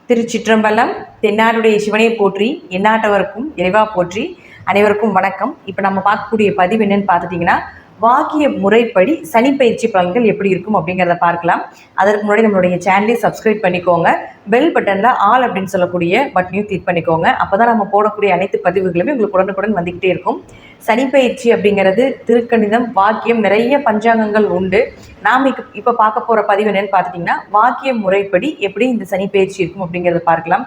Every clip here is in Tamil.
திருச்சிற்றம்பலம். தென்னாடுடைய சிவனை போற்றி, எந்நாட்டவருக்கும் இறைவா போற்றி. அனைவருக்கும் வணக்கம். இப்போ நம்ம பார்க்கக்கூடிய பதிவு என்னன்னு பார்த்துட்டிங்கன்னா, வாக்கிய முறைப்படி சனி பயிற்சி பலன்கள் எப்படி இருக்கும் அப்படிங்கிறத பார்க்கலாம். அதற்கு முன்னாடி நம்மளுடைய சேனலையும் சப்ஸ்கிரைப் பண்ணிக்கோங்க. பெல் பட்டனில் ஆல் அப்படின்னு சொல்லக்கூடிய பட்டனையும் கிளிக் பண்ணிக்கோங்க. அப்போ தான் நம்ம போடக்கூடிய அனைத்து பதிவுகளுமே உங்களுக்கு உடனுக்குடன் வந்துக்கிட்டே இருக்கும். சனி பயிற்சி அப்படிங்கிறது திருக்கணிதம், வாக்கியம், நிறைய பஞ்சாங்கங்கள் உண்டு. நாம் இப்போ பார்க்க போகிற பதிவு என்னன்னு பார்த்துட்டிங்கன்னா, வாக்கிய முறைப்படி எப்படி இந்த சனி பயிற்சி இருக்கும் அப்படிங்கிறத பார்க்கலாம்.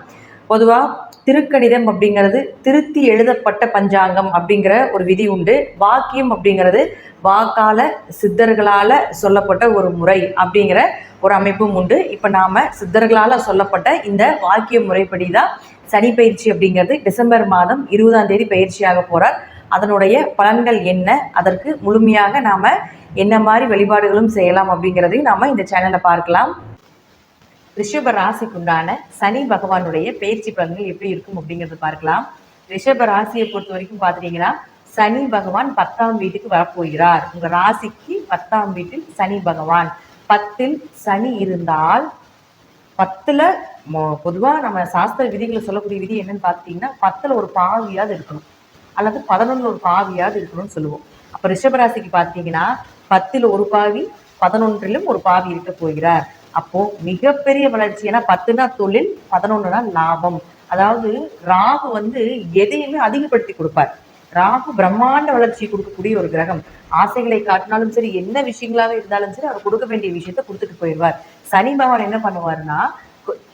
பொதுவாக திருக்கணிதம் அப்படிங்கிறது திருத்தி எழுதப்பட்ட பஞ்சாங்கம் அப்படிங்கிற ஒரு விதி உண்டு. வாக்கியம் அப்படிங்கிறது வாக்கால சித்தர்களால் சொல்லப்பட்ட ஒரு முறை அப்படிங்கிற ஒரு அமைப்பும் உண்டு. இப்போ நாம் சித்தர்களால் சொல்லப்பட்ட இந்த வாக்கிய முறைப்படி தான் சனி பயிற்சி அப்படிங்கிறது டிசம்பர் மாதம் 20ஆம் தேதி பயிற்சியாக போகிறார். அதனுடைய பலன்கள் என்ன, அதற்கு முழுமையாக நாம் என்ன மாதிரி வழிபாடுகளும் செய்யலாம் அப்படிங்கிறதையும் நாம் இந்த சேனலில் பார்க்கலாம். ரிஷப ராசிக்குண்டான சனி பகவானுடைய பயிற்சி பலன்கள் எப்படி இருக்கும் அப்படிங்கிறது பார்க்கலாம். ரிஷப ராசியை பொறுத்த வரைக்கும் பார்த்துட்டீங்கன்னா, சனி பகவான் 10ஆம் வீட்டுக்கு வரப்போகிறார். உங்க ராசிக்கு 10ஆம் வீட்டில் சனி பகவான். 10ல் சனி இருந்தால் 10ல் பொதுவாக நம்ம சாஸ்திர விதிகளை சொல்லக்கூடிய விதி என்னன்னு பார்த்துட்டீங்கன்னா, 10ல் ஒரு பாவியாவது இருக்கணும், அல்லது 11ல் ஒரு பாவியாவது இருக்கணும்னு சொல்லுவோம். அப்போ ரிஷபராசிக்கு பார்த்தீங்கன்னா 10ல் ஒரு பாவி, 11லும் ஒரு பாவி இருக்க போகிறார். அப்போ மிகப்பெரிய வளர்ச்சி. ஏன்னா 10னா தொழில், 11னா லாபம். அதாவது ராகு எதையுமே அதிகப்படுத்தி கொடுப்பார். ராகு பிரம்மாண்ட வளர்ச்சி கொடுக்கக்கூடிய ஒரு கிரகம். ஆசைகளை காட்டினாலும் சரி, என்ன விஷயங்களாக இருந்தாலும் சரி, அவர் கொடுக்க வேண்டிய விஷயத்த கொடுத்துட்டு போயிடுவார். சனி பகவான் என்ன பண்ணுவாருன்னா,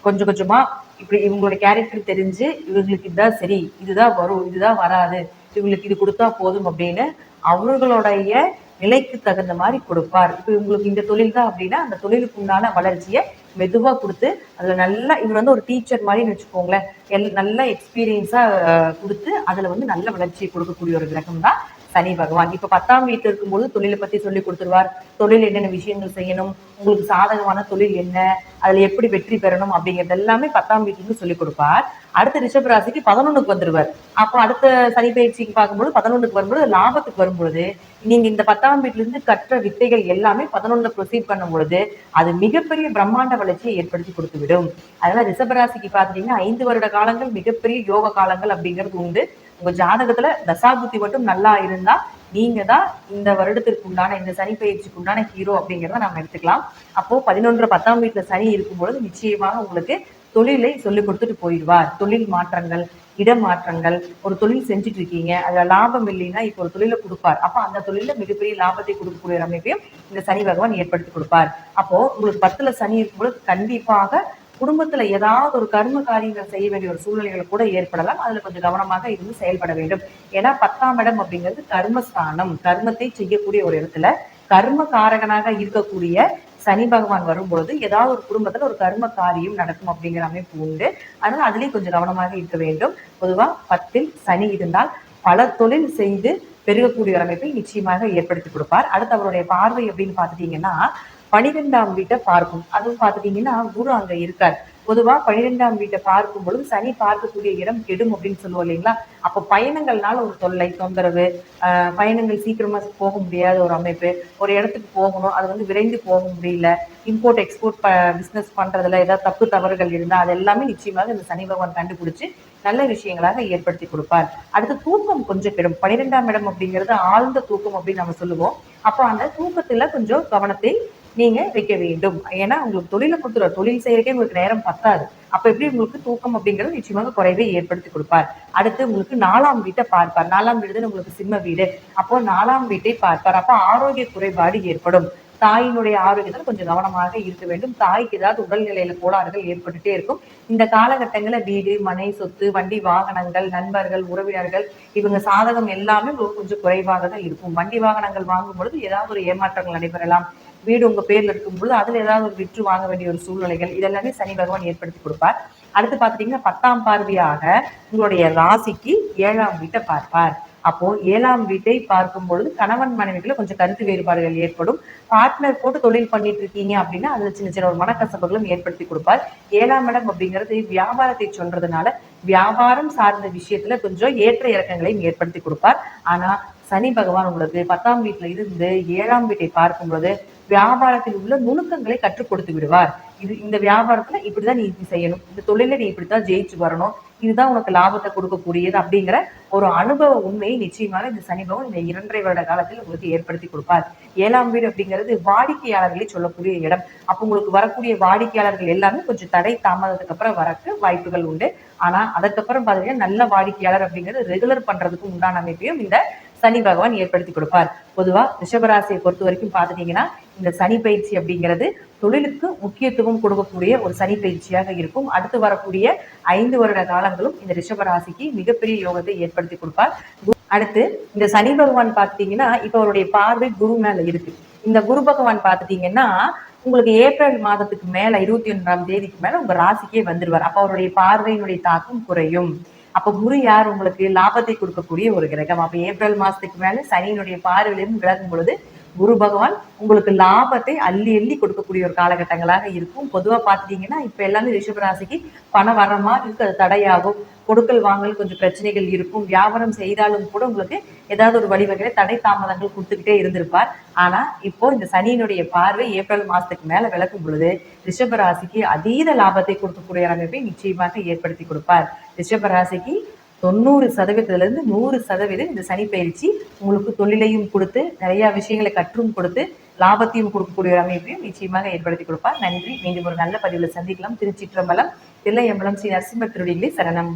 கொஞ்சம் கொஞ்சமா இப்படி இவங்களுடைய கேரக்டர் தெரிஞ்சு, இவங்களுக்கு இதுதான் சரி, இதுதான் வரும், இதுதான் வராது, இவங்களுக்கு இது கொடுத்தா போதும் அப்படின்னு அவர்களுடைய நிலைக்கு தகுந்த மாதிரி கொடுப்பார். இப்போ இவங்களுக்கு இந்த தொழில் தான் அப்படின்னா அந்த தொழிலுக்கு உண்டான வளர்ச்சியை மெதுவாக கொடுத்து, அதில் நல்லா இவர் ஒரு டீச்சர் மாதிரின்னு வச்சுக்கோங்களேன், நல்ல எக்ஸ்பீரியன்ஸாக கொடுத்து அதில் நல்ல வளர்ச்சியை கொடுக்கக்கூடிய ஒரு கிரகம் தான் சனி பகவான். இப்போ 10ஆம் வீட்டில் இருக்கும்போது தொழிலை பற்றி சொல்லி கொடுத்துருவார். தொழில் என்னென்ன விஷயங்கள் செய்யணும், உங்களுக்கு சாதகமான தொழில் என்ன, அதில் எப்படி வெற்றி பெறணும் அப்படிங்கிறது எல்லாமே 10ஆம் வீட்டிலிருந்து சொல்லிக் கொடுப்பார். அடுத்த ரிஷபராசிக்கு 11க்கு வந்துடுவார். அப்போ அடுத்த சனி பயிற்சிக்கு பார்க்கும்போது 11க்கு வரும்போது லாபத்துக்கு வரும்பொழுது, நீங்க இந்த 10ஆம் வீட்டிலிருந்து கற்ற வித்தைகள் எல்லாமே 11ல ப்ரொசீட் பண்ணும் பொழுது அது மிகப்பெரிய பிரம்மாண்ட வளர்ச்சியை ஏற்படுத்தி கொடுத்து விடும். அதனால ரிஷபராசிக்கு பார்த்துட்டீங்கன்னா 5 வருட காலங்கள் மிகப்பெரிய யோக காலங்கள் அப்படிங்கிறது உண்டு. உங்க ஜாதகத்துல தசாபுத்தி மட்டும் நல்லா இருந்தா நீங்க தான் இந்த வருடத்திற்கு உண்டான, இந்த சனி பயிற்சிக்கு உண்டான ஹீரோ அப்படிங்கிறத நம்ம எடுத்துக்கலாம். அப்போ 11 10ஆம் வீட்டுல சனி இருக்கும்பொழுது நிச்சயமாக உங்களுக்கு தொழிலை சொல்லிக் கொடுத்துட்டு போயிடுவார். தொழில் மாற்றங்கள், இடமாற்றங்கள், ஒரு தொழில் செஞ்சுட்டு இருக்கீங்க, அதுல லாபம் இல்லைன்னா இப்போ ஒரு தொழிலை கொடுப்பார். அப்போ அந்த தொழில மிகப்பெரிய லாபத்தை கொடுக்கக்கூடிய அமைப்பையும் இந்த சனி பகவான் ஏற்படுத்தி கொடுப்பார். அப்போ உங்களுக்கு 10ல சனி இருக்கும்போது கண்டிப்பாக குடும்பத்துல ஏதாவது ஒரு கர்ம காரியங்கள் செய்ய வேண்டிய ஒரு சூழ்நிலைகள் கூட ஏற்படலாம். அதுல கொஞ்சம் கவனமாக இருந்து செயல்பட வேண்டும். ஏன்னா 10ஆம் இடம் அப்படிங்கிறது கர்மஸ்தானம், கர்மத்தை செய்யக்கூடிய ஒரு இடத்துல கர்ம காரகனாக இருக்கக்கூடிய சனி பகவான் வரும்பொழுது ஏதாவது ஒரு குடும்பத்துல ஒரு கர்ம காரியம் நடக்கும் அப்படிங்கிற அமைப்பு உண்டு. அதனால அதுலயும் கொஞ்சம் கவனமாக இருக்க வேண்டும். பொதுவா 10ல் சனி இருந்தால் பல தொழில் செய்து பெருகக்கூடிய ஒரு அமைப்பை நிச்சயமாக ஏற்படுத்தி கொடுப்பார். அடுத்து அவருடைய பார்வை அப்படின்னு பார்த்துட்டீங்கன்னா 12ஆம் வீட்டை பார்க்கும். அதுவும் பார்த்துட்டீங்கன்னா குரு அங்க இருக்கார். பொதுவா 12ஆம் வீட்டை பார்க்கும் பொழுது சனி பார்க்கக்கூடிய இடம் கெடும் அப்படின்னு சொல்லுவோம் இல்லைங்களா. அப்போ பயணங்கள்னால ஒரு தொல்லை, தொந்தரவு, பயணங்கள் சீக்கிரமா போக முடியாத ஒரு அமைப்பு, ஒரு இடத்துக்கு போகணும், அது விரைந்து போக முடியல, இம்போர்ட் எக்ஸ்போர்ட் பிசினஸ் பண்றதுல ஏதாவது தப்பு தவறுகள் இருந்தால் அது எல்லாமே நிச்சயமாக இந்த சனி பகவான் கண்டுபிடிச்சு நல்ல விஷயங்களாக ஏற்படுத்தி கொடுப்பார். அடுத்து தூக்கம் கொஞ்சம் கெடும். 12ஆம் இடம் அப்படிங்கிறது ஆழ்ந்த தூக்கம் அப்படின்னு நம்ம சொல்லுவோம். அப்போ அந்த தூக்கத்துல கொஞ்சம் கவனத்தை நீங்க வைக்க வேண்டும். ஏன்னா உங்களுக்கு தொழிலை கொடுத்துருவார், தொழில் செய்யறதுக்கே உங்களுக்கு நேரம் பத்தாது. அப்ப எப்படி உங்களுக்கு தூக்கம் அப்படிங்கிறது நிச்சயமாக குறைவை ஏற்படுத்தி கொடுப்பார். அடுத்து உங்களுக்கு 4ஆம் வீட்டை பார்ப்பார். 4ஆம் வீடு உங்களுக்கு சிம்ம வீடு. அப்போ 4ஆம் வீட்டை பார்ப்பார். அப்போ ஆரோக்கிய குறைபாடு ஏற்படும். தாயினுடைய ஆரோக்கியத்தில் கொஞ்சம் கவனமாக இருக்க வேண்டும். தாய்க்கு ஏதாவது உடல்நிலையில கோளாறுகள் ஏற்பட்டுட்டே இருக்கும். இந்த காலகட்டங்களில் வீடு, மனை, சொத்து, வண்டி, வாகனங்கள், நண்பர்கள், உறவினர்கள் இவங்க சாதகம் எல்லாமே கொஞ்சம் குறைவாக தான் இருக்கும். வண்டி வாகனங்கள் வாங்கும் பொழுது ஏதாவது ஒரு ஏமாற்றங்கள் நடைபெறலாம். வீடு உங்க பேர்ல இருக்கும்பொழுது அதுல ஏதாவது ஒரு விற்று வாங்க வேண்டிய ஒரு சூழ்நிலைகள் இதெல்லாமே சனி பகவான் ஏற்படுத்தி கொடுப்பார். அடுத்து பாத்துட்டீங்கன்னா 10ஆம் பார்வையாக உங்களுடைய ராசிக்கு 7ஆம் வீட்டை பார்ப்பார். அப்போ 7ஆம் வீட்டை பார்க்கும் பொழுது கணவன் மனைவிக்குள்ள கொஞ்சம் கருத்து வேறுபாடுகள் ஏற்படும். பார்ட்னர் போட்டு தொழில் பண்ணிட்டு இருக்கீங்க அப்படின்னா அதுல சின்ன சின்ன ஒரு மனக்கசப்புகளும் ஏற்படுத்தி கொடுப்பார். 7ஆம் இடம் அப்படிங்கிறது வியாபாரத்தை சொல்றதுனால வியாபாரம் சார்ந்த விஷயத்துல கொஞ்சம் ஏற்ற இறக்கங்களையும் ஏற்படுத்தி கொடுப்பார். ஆனா சனி பகவான் உங்களுக்கு 10ஆம் வீட்டில் இருந்து 7ஆம் வீட்டை பார்க்கும் பொழுது வியாபாரத்தில் உள்ள நுணுக்கங்களை கற்றுக் கொடுத்து விடுவார். இந்த வியாபாரத்துல இப்படிதான் நீ இப்படி செய்யணும், இந்த தொழில நீ இப்படித்தான் ஜெயிச்சு வரணும், இதுதான் உனக்கு லாபத்தை கொடுக்கக்கூடியது அப்படிங்கிற ஒரு அனுபவ உண்மையை நிச்சயமாக இந்த சனி பகவான் இந்த 2.5 வருட காலத்தில் உங்களுக்கு ஏற்படுத்தி கொடுப்பார். 7ஆம் வீடு அப்படிங்கிறது வாடிக்கையாளர்களை சொல்லக்கூடிய இடம். அப்போ உங்களுக்கு வரக்கூடிய வாடிக்கையாளர்கள் எல்லாமே கொஞ்சம் தடை தாமதத்துக்கு அப்புறம் வரக்கு வாய்ப்புகள் உண்டு. ஆனா அதற்கப்புறம் பாத்தீங்கன்னா நல்ல வாடிக்கையாளர் அப்படிங்கிறது ரெகுலர் பண்றதுக்கு உண்டான அமைப்பையும் இந்த சனி பகவான் ஏற்படுத்தி கொடுப்பார். பொதுவா ரிஷபராசியை பொறுத்த வரைக்கும் பாத்துட்டீங்கன்னா இந்த சனி பயிற்சி அப்படிங்கிறது தொழிலுக்கு முக்கியத்துவம் கொடுக்கக்கூடிய ஒரு சனி பயிற்சியாக இருக்கும். அடுத்து வரக்கூடிய 5 வருட காலங்களும் இந்த ரிஷபராசிக்கு மிகப்பெரிய யோகத்தை ஏற்படுத்தி கொடுப்பார். அடுத்து இந்த சனி பகவான் பாத்துட்டீங்கன்னா இப்ப அவருடைய பார்வை குரு மேல இருக்கு. இந்த குரு பகவான் பாத்துட்டீங்கன்னா உங்களுக்கு ஏப்ரல் மாதத்துக்கு மேல 21ஆம் தேதிக்கு மேல உங்க ராசிக்கே வந்துருவார். அப்ப அவருடைய பார்வையினுடைய தாக்கம் குறையும். அப்ப குரு யார்? உங்களுக்கு லாபத்தை கொடுக்கக்கூடிய ஒரு கிரகம். அப்ப ஏப்ரல் மாசத்துக்கு மேல சனியினுடைய பார்வையிலிருந்து விலகும் பொழுது குரு பகவான் உங்களுக்கு லாபத்தை அள்ளி அள்ளி கொடுக்கக்கூடிய ஒரு காலகட்டங்களாக இருக்கும். பொதுவா பாத்துட்டீங்கன்னா இப்ப எல்லாமே ரிஷபராசிக்கு பணம் வர்ற மாதிரி இருக்கு, அது தடையாகும். கொடுக்கல் வாங்கல் கொஞ்சம் பிரச்சனைகள் இருக்கும். வியாபாரம் செய்தாலும் கூட உங்களுக்கு ஏதாவது ஒரு வழிவகையில தடை தாமதங்கள் கொடுத்துக்கிட்டே இருந்திருப்பார். ஆனா இப்போ இந்த சனியினுடைய பார்வை ஏப்ரல் மாசத்துக்கு மேல விளக்கும் பொழுது ரிஷபராசிக்கு அதீத லாபத்தை கொடுக்கக்கூடிய அமைப்பை நிச்சயமாக ஏற்படுத்தி கொடுப்பார். ரிஷபராசிக்கு 90% 100% இந்த சனி பயிற்சி உங்களுக்கு தொழிலையும் கொடுத்து நிறைய விஷயங்களை கற்றும் கொடுத்து லாபத்தையும் கொடுக்கக்கூடிய அமைப்பையும் நிச்சயமாக ஏற்படுத்தி கொடுப்பார். நன்றி. மீண்டும் ஒரு நல்ல பதிவில் சந்திக்கலாம். திருச்சிற்றம்பலம், தில்லையம்பலம், ஸ்ரீ நரசிம்மர் திருவடிகளே சரணம்.